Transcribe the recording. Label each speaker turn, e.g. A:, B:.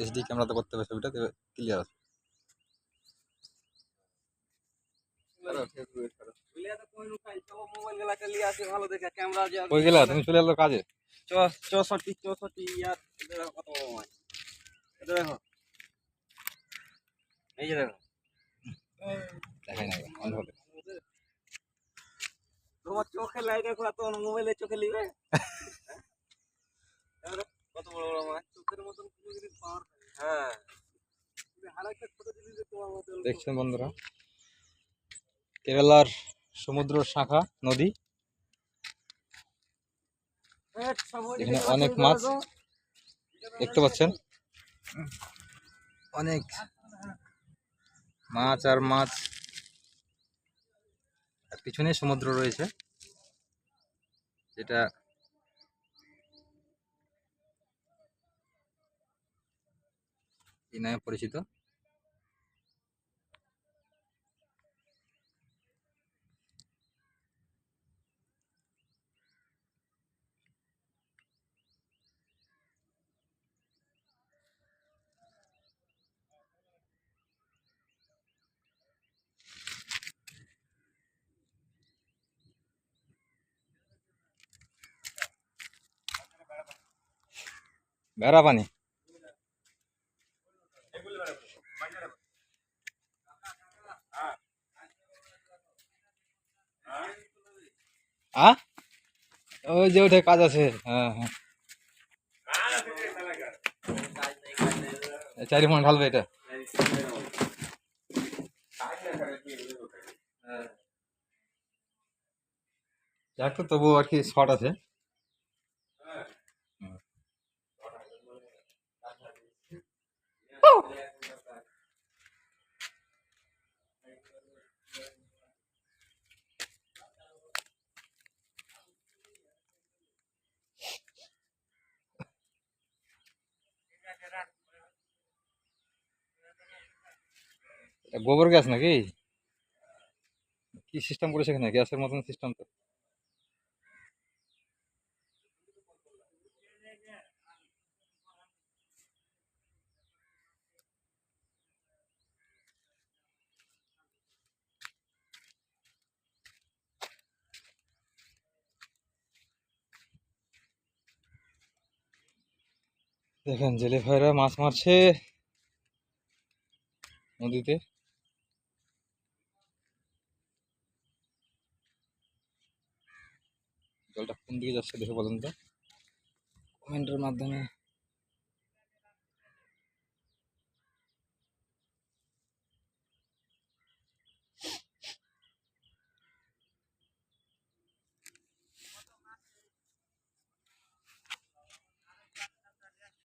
A: HD ক্যামেরাতে করতে হবে ছবিটা, ক্লিয়ার আছে। কই গেলা তুমি? চলে এলো কাজে।
B: 64 ইয়ার কত বড় মাছ এটা দেখো, এই যে দেখো,
A: দেখাই না অন হবে।
B: তোমার চোখে লাই দেখো, এত মোবাইলে চোখে লিবে কত বড় বড় মাছ, চোখের মতন কোনো জিনিস পাওয়ার। হ্যাঁ, আরেকটা ছোট জিনিস তোমার মতো
A: দেখছেন বন্ধুরা, কেরালার সমুদ্র শাখা নদী, এখানে অনেক মাছ দেখতে পাচ্ছেন, অনেক মাছ আর মাছ, আর পিছনে সমুদ্র রয়েছে যেটা এই নামে পরিচিত। বেড়া পানি, ওই যে ওঠে কাজ আছে। হ্যাঁ হ্যাঁ, 4 মন ঢালবে এটা। যাক তো, তবু আর কি শর্ট আছে। গোবর গ্যাস নাকি? কি সিস্টেম করেছে এখানে? গ্যাসের মতন সিস্টেম তো। দেখেন জেলে ভাইরা মাছ মারছে নদীতে। জলটা কোন দিকে যাচ্ছে দেখে বলেন তো কমেন্টের মাধ্যমে।